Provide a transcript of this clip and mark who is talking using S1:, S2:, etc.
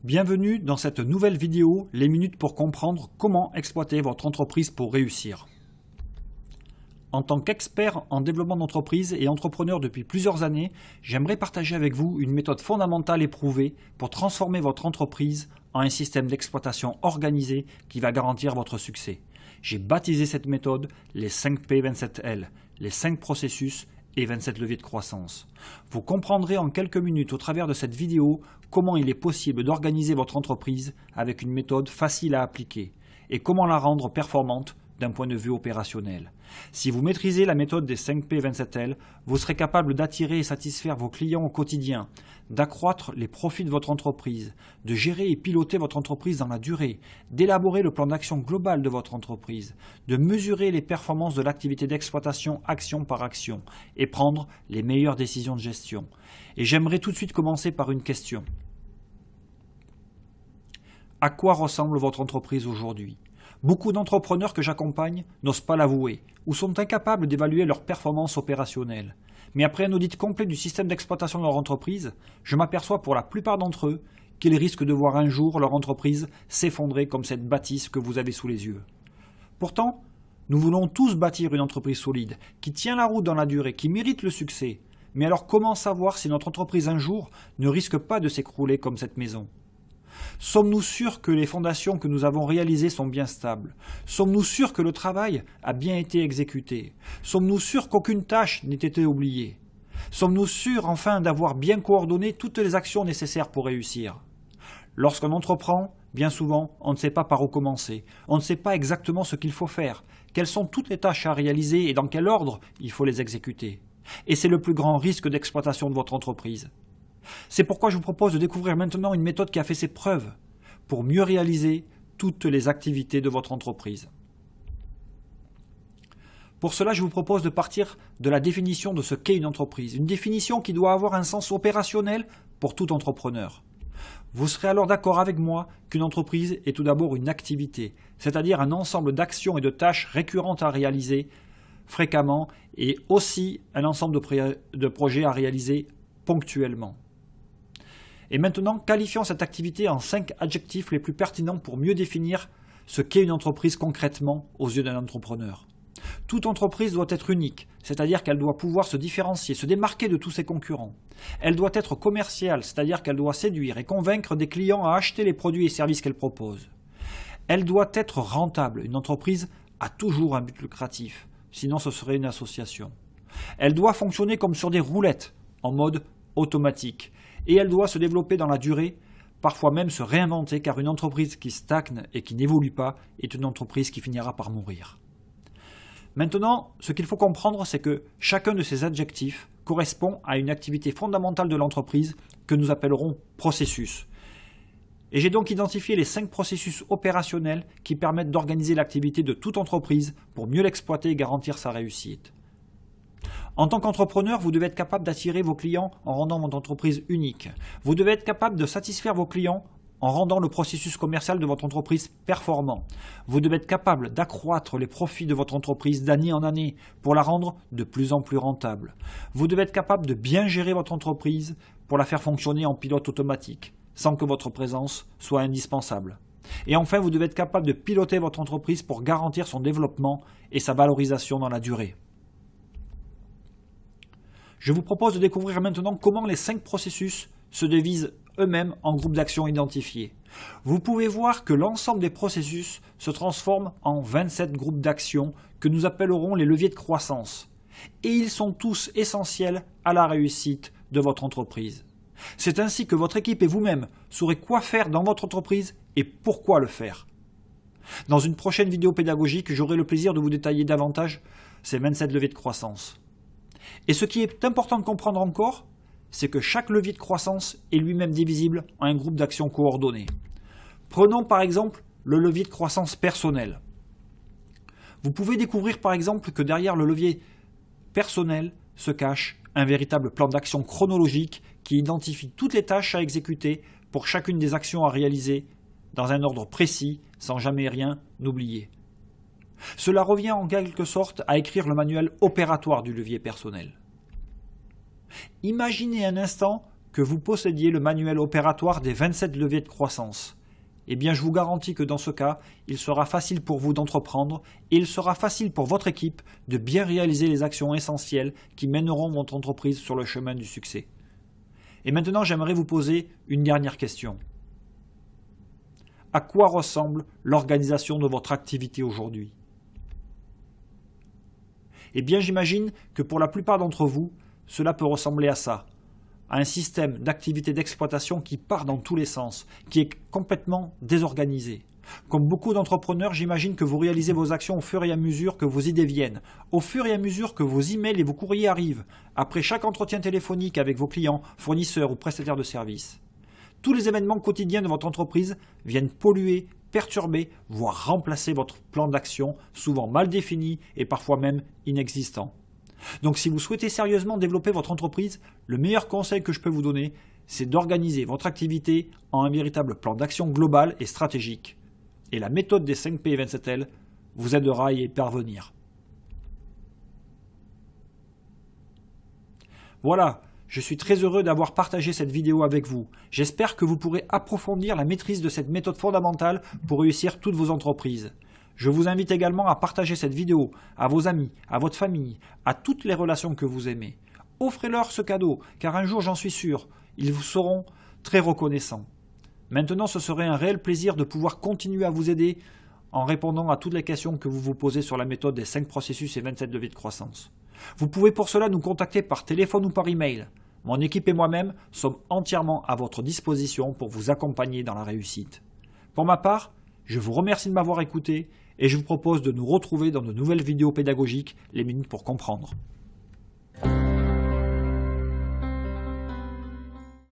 S1: Bienvenue dans cette nouvelle vidéo, les minutes pour comprendre comment exploiter votre entreprise pour réussir. En tant qu'expert en développement d'entreprise et entrepreneur depuis plusieurs années, j'aimerais partager avec vous une méthode fondamentale et prouvée pour transformer votre entreprise en un système d'exploitation organisé qui va garantir votre succès. J'ai baptisé cette méthode les 5P27L, les 5 processus et 27 leviers de croissance. Vous comprendrez en quelques minutes au travers de cette vidéo comment il est possible d'organiser votre entreprise avec une méthode facile à appliquer et comment la rendre performante d'un point de vue opérationnel. Si vous maîtrisez la méthode des 5P27L, vous serez capable d'attirer et satisfaire vos clients au quotidien, d'accroître les profits de votre entreprise, de gérer et piloter votre entreprise dans la durée, d'élaborer le plan d'action global de votre entreprise, de mesurer les performances de l'activité d'exploitation action par action et prendre les meilleures décisions de gestion. Et j'aimerais tout de suite commencer par une question. À quoi ressemble votre entreprise aujourd'hui ? Beaucoup d'entrepreneurs que j'accompagne n'osent pas l'avouer ou sont incapables d'évaluer leur performance opérationnelle. Mais après un audit complet du système d'exploitation de leur entreprise, je m'aperçois pour la plupart d'entre eux qu'ils risquent de voir un jour leur entreprise s'effondrer comme cette bâtisse que vous avez sous les yeux. Pourtant, nous voulons tous bâtir une entreprise solide, qui tient la route dans la durée, qui mérite le succès. Mais alors comment savoir si notre entreprise un jour ne risque pas de s'écrouler comme cette maison ? Sommes-nous sûrs que les fondations que nous avons réalisées sont bien stables? Sommes-nous sûrs que le travail a bien été exécuté? Sommes-nous sûrs qu'aucune tâche n'ait été oubliée? Sommes-nous sûrs enfin d'avoir bien coordonné toutes les actions nécessaires pour réussir? Lorsqu'on entreprend, bien souvent, on ne sait pas par où commencer. On ne sait pas exactement ce qu'il faut faire, quelles sont toutes les tâches à réaliser et dans quel ordre il faut les exécuter. Et c'est le plus grand risque d'exploitation de votre entreprise. C'est pourquoi je vous propose de découvrir maintenant une méthode qui a fait ses preuves pour mieux réaliser toutes les activités de votre entreprise. Pour cela, je vous propose de partir de la définition de ce qu'est une entreprise, une définition qui doit avoir un sens opérationnel pour tout entrepreneur. Vous serez alors d'accord avec moi qu'une entreprise est tout d'abord une activité, c'est-à-dire un ensemble d'actions et de tâches récurrentes à réaliser fréquemment et aussi un ensemble de projets à réaliser ponctuellement. Et maintenant, qualifions cette activité en 5 adjectifs les plus pertinents pour mieux définir ce qu'est une entreprise concrètement aux yeux d'un entrepreneur. Toute entreprise doit être unique, c'est-à-dire qu'elle doit pouvoir se différencier, se démarquer de tous ses concurrents. Elle doit être commerciale, c'est-à-dire qu'elle doit séduire et convaincre des clients à acheter les produits et services qu'elle propose. Elle doit être rentable, une entreprise a toujours un but lucratif, sinon ce serait une association. Elle doit fonctionner comme sur des roulettes, en mode automatique. Et elle doit se développer dans la durée, parfois même se réinventer, car une entreprise qui stagne et qui n'évolue pas est une entreprise qui finira par mourir. Maintenant, ce qu'il faut comprendre, c'est que chacun de ces adjectifs correspond à une activité fondamentale de l'entreprise que nous appellerons processus. Et j'ai donc identifié les 5 processus opérationnels qui permettent d'organiser l'activité de toute entreprise pour mieux l'exploiter et garantir sa réussite. En tant qu'entrepreneur, vous devez être capable d'attirer vos clients en rendant votre entreprise unique. Vous devez être capable de satisfaire vos clients en rendant le processus commercial de votre entreprise performant. Vous devez être capable d'accroître les profits de votre entreprise d'année en année pour la rendre de plus en plus rentable. Vous devez être capable de bien gérer votre entreprise pour la faire fonctionner en pilote automatique, sans que votre présence soit indispensable. Et enfin, vous devez être capable de piloter votre entreprise pour garantir son développement et sa valorisation dans la durée. Je vous propose de découvrir maintenant comment les 5 processus se divisent eux-mêmes en groupes d'actions identifiés. Vous pouvez voir que l'ensemble des processus se transforme en 27 groupes d'actions que nous appellerons les leviers de croissance. Et ils sont tous essentiels à la réussite de votre entreprise. C'est ainsi que votre équipe et vous-même saurez quoi faire dans votre entreprise et pourquoi le faire. Dans une prochaine vidéo pédagogique, j'aurai le plaisir de vous détailler davantage ces 27 leviers de croissance. Et ce qui est important de comprendre encore, c'est que chaque levier de croissance est lui-même divisible en un groupe d'actions coordonnées. Prenons par exemple le levier de croissance personnel. Vous pouvez découvrir par exemple que derrière le levier personnel se cache un véritable plan d'action chronologique qui identifie toutes les tâches à exécuter pour chacune des actions à réaliser dans un ordre précis sans jamais rien oublier. Cela revient en quelque sorte à écrire le manuel opératoire du levier personnel. Imaginez un instant que vous possédiez le manuel opératoire des 27 leviers de croissance. Eh bien, je vous garantis que dans ce cas, il sera facile pour vous d'entreprendre et il sera facile pour votre équipe de bien réaliser les actions essentielles qui mèneront votre entreprise sur le chemin du succès. Et maintenant, j'aimerais vous poser une dernière question. À quoi ressemble l'organisation de votre activité aujourd'hui? Eh bien, j'imagine que pour la plupart d'entre vous, cela peut ressembler à ça. À un système d'activité d'exploitation qui part dans tous les sens, qui est complètement désorganisé. Comme beaucoup d'entrepreneurs, j'imagine que vous réalisez vos actions au fur et à mesure que vos idées viennent, au fur et à mesure que vos emails et vos courriers arrivent, après chaque entretien téléphonique avec vos clients, fournisseurs ou prestataires de services. Tous les événements quotidiens de votre entreprise viennent polluer, perturber, voire remplacer votre plan d'action, souvent mal défini et parfois même inexistant. Donc si vous souhaitez sérieusement développer votre entreprise, le meilleur conseil que je peux vous donner, c'est d'organiser votre activité en un véritable plan d'action global et stratégique. Et la méthode des 5P et 27L vous aidera à y parvenir. Voilà, je suis très heureux d'avoir partagé cette vidéo avec vous. J'espère que vous pourrez approfondir la maîtrise de cette méthode fondamentale pour réussir toutes vos entreprises. Je vous invite également à partager cette vidéo à vos amis, à votre famille, à toutes les relations que vous aimez. Offrez-leur ce cadeau, car un jour, j'en suis sûr, ils vous seront très reconnaissants. Maintenant, ce serait un réel plaisir de pouvoir continuer à vous aider en répondant à toutes les questions que vous vous posez sur la méthode des 5 processus et 27 leviers de croissance. Vous pouvez pour cela nous contacter par téléphone ou par email. Mon équipe et moi-même sommes entièrement à votre disposition pour vous accompagner dans la réussite. Pour ma part, je vous remercie de m'avoir écouté et je vous propose de nous retrouver dans de nouvelles vidéos pédagogiques, les minutes pour comprendre.